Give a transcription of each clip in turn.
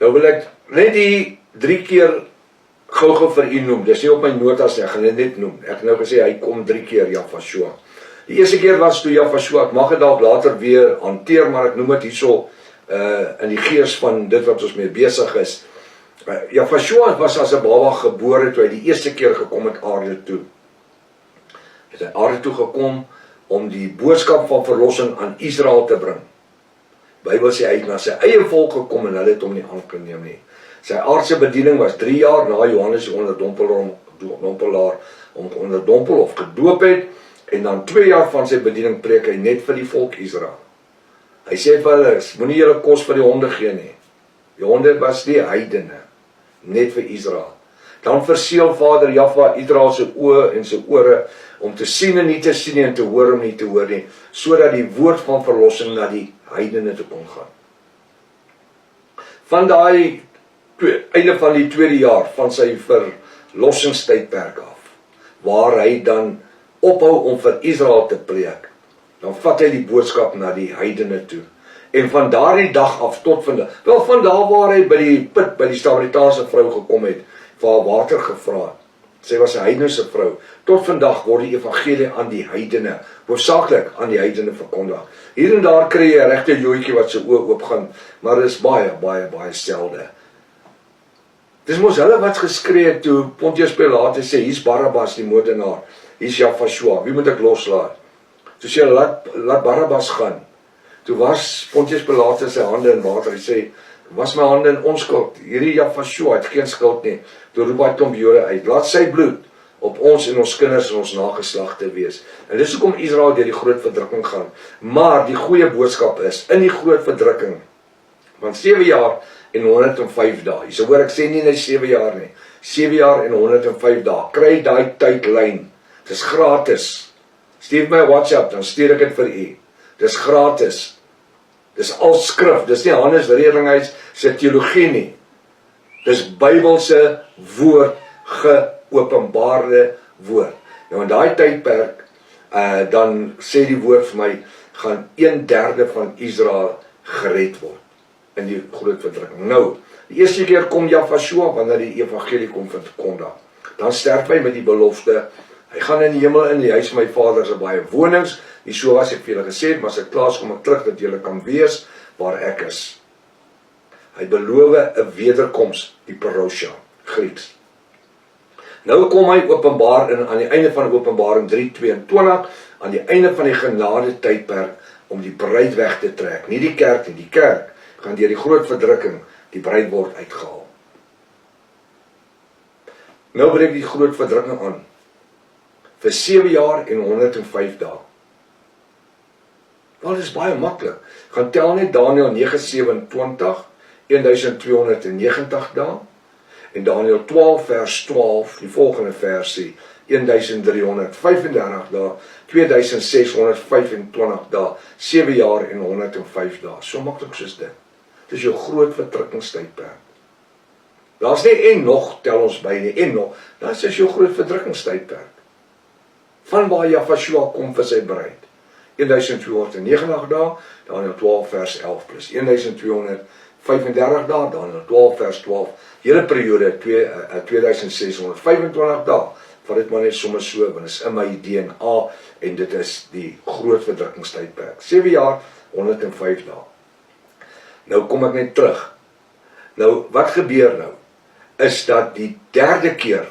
Nou wil ek net die 3 keer gou vir u noem. Dis nie op my notas nie, ek gaan dit net noem. Ek het nou gesê, hy kom 3 keer, Jafashua. Die eerste keer was toe Jafashua, ek mag het dalk later weer hanteer, maar ek noem het hierso in die gees van dit wat ons mee besig is. Jafashua was as 'n baba gebore toe hy die eerste keer gekom het aarde toe. Het hy aarde toe gekom om die boodskap van verlossing aan Israel te bring. Die Bybel sê hy het na sy eie volk gekom en hulle het hom nie aangeneem nie. Sy aardse bediening was 3 jaar na Johannes die onderdompelaar om onderdompel of gedoop het, en dan 2 jaar van sy bediening preek hy net vir die volk Israel. Hy sê vir hulle, moenie julle kos vir die honde gee nie. Die honde was die heidene, net vir Israel. Dan verseël Vader Jahwe Israel se oë en sy ore om te sien en nie te sien nie, en te hoor om nie te hoor nie, sodat die woord van verlossing na die heidene te kon gaan. Van daai einde van die 2de jaar van sy verlossingstydperk af, waar hy dan ophou om vir Israel te preek, dan vat hy die boodskap na die heidene toe. En van daardie dag af tot vandag, wel van daar waar hy by die put, by die Samaritaanse vrou gekom het, vir haar water gevra het. Sy was 'n heidense vrou. Tot vandag word die evangelie aan die heidene, hoofsaaklik aan die heidene verkondig. Hier en daar kry jy 'n regte joetjie wat sy oë oopgaan, maar dit is baie selde. Dis mos hulle wat geskree het toe Pontius Pilatus sê, hier's Barabbas die moordenaar, hier's Jafashua, wie moet ek loslaat? Toe sê hulle, laat Barabbas gaan. Toe was Pontius Pilatus sy hande in water, hy sê, was my hande in onskuld, hierdie Jafashua het geen skuld nie. Toe roep hy klomp Jode uit, laat sy bloed op ons en ons kinders en ons nageslagte wees. En dis hoekom Israel deur die groot verdrukking gaan. Maar die goeie boodskap is, in die groot verdrukking, van 7 jaar en 105 dae. So hoor ek sê nie net 7 jaar nie. 7 jaar en 105 dae. Kry daai tydlyn. Dis gratis. Stuur my WhatsApp, dan stuur ek dit vir u. Dis gratis. Dis al skrif. Dis nie Hannes Redinghuis se teologie nie. Dis Bybelse woord, geopenbaarde woord. Nou in daai tydperk, dan sê die woord vir my, gaan 1/3 van Israel gered word in die groot verdrukking. Nou, die eerste keer kom Jafashua wanneer die evangelie kom verkondig. Dan sterf hy met die belofte, hy gaan in die hemel in, die huis van my vader se baie wonings, die so was ek vir julle gesê, maar as ek klaar is, kom ek terug dat julle kan wees waar ek is. Hy beloof 'n wederkoms, die parousia, Grieks. Nou kom hy openbaar aan die einde van Openbaring 3:22, aan die einde van die genade tydperk, om die bruid weg te trek. Nie die kerk nie, die kerk gaan deur die groot verdrukking, die bruid word uitgehaal. Nou breek die groot verdrukking aan, vir 7 jaar en 105 dae. Wel, dit is baie maklik. Gaan tel net Daniël 9:27, 1290 dae, en Daniël 12 vers 12, die volgende versie, 1335 dae, 2625 dae, 7 jaar en 105 dae. So maklik soos dit. Dit is jou groot verdrukkingstydperk. Daar's nie en nog, tel ons by nie, en nog, dit is jou groot verdrukkingstydperk. Van waar Jafashua kom vir sy bruid. 1290 dae, Daniël 12 vers 11 plus 1235 dae, Daniël 12 vers 12, hele periode 2625 dae, vat dit maar net sommer so, want dit is in my DNA, en dit is die groot verdrukkingstydperk. 7 jaar, 105 dae. Nou kom ek net terug. Nou, wat gebeur nou? Is dat die 3de keer,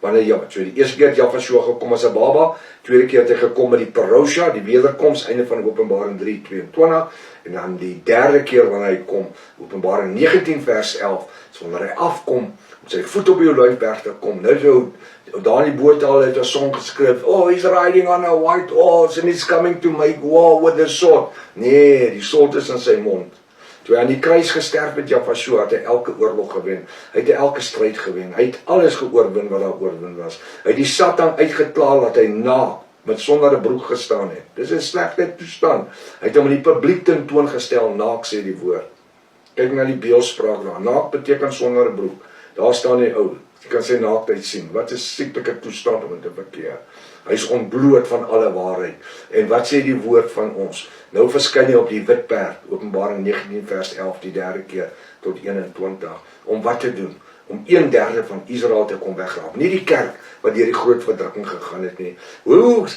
wanneer so die eerste keer het Jafashua gekom as 'n baba, tweede keer het hy gekom met die parousia, die wederkoms, einde van Openbaring 3:22, en dan die 3de keer wanneer hy kom, Openbaring 19 vers 11, so wanneer hy afkom, om sy voet op die Olyfberg te kom, nou so, daar in die boortaal het 'n song geskryf, oh, he's riding on a white horse, and he's coming to make war with the sword. Nee, die sword is in sy mond. Toe hy aan die kruis gesterf het, Jafashua, het hy elke oorlog gewen, hy het elke stryd gewen, hy het alles geoorwin wat daar oorwin was, hy het die Satan uitgeklaar dat hy naak, met sonder 'n broek gestaan het. Dis 'n slegte toestand. Hy het hom in die publiek tentoongestel, naak sê die woord. Kyk na die beeldspraak daar, naak beteken sonder 'n broek, daar staan die ou, Jy kan sy naaktheid sien. Wat is sieklike toestand om te verkeer? Hy is ontbloot van alle waarheid. En wat sê die woord van ons? Nou verskyn hy op die wit perd, Openbaring 19 vers 11, die derde keer tot 21, om wat te doen? Om 1/3 van Israel te kom weggraaf. Nie die kerk wat deur die groot verdrukking gegaan het nie.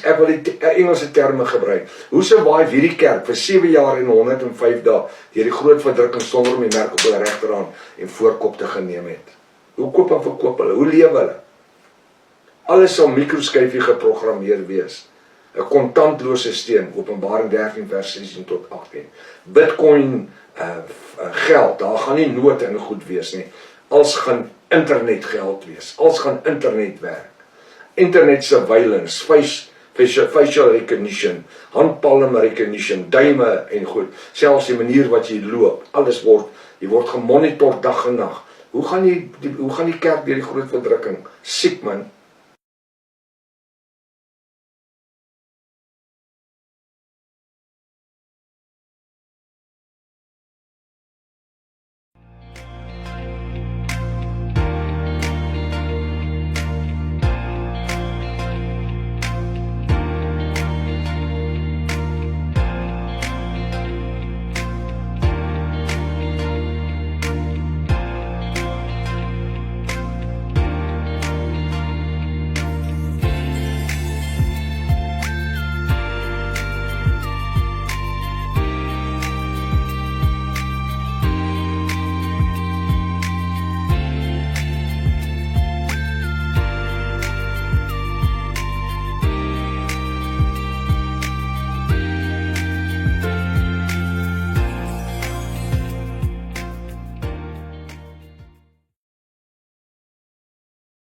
Ek wil die Engelse terme gebruik. Hoe survive hierdie kerk vir 7 jaar en 105 dae deur die groot verdrukking sonder om die merk op hulle regterhand en voorkop te geneem het? Hoe koop en verkoop hulle? Hoe lewe hulle? Alles sal mikroskyfie geprogrammeer wees. 'n Kontantlose stelsel, Openbaring 13 vers 16 tot 18. Bitcoin geld, daar gaan nie nood in goed wees nie. Als gaan internet geld wees. Als gaan internet werk. Internet surveillance, facial recognition, handpalm recognition, duime en goed. Selfs die manier wat jy loop, alles jy word gemonitor dag en nag. Hoe gaan die kerk deur die groot verdrukking? Siek man.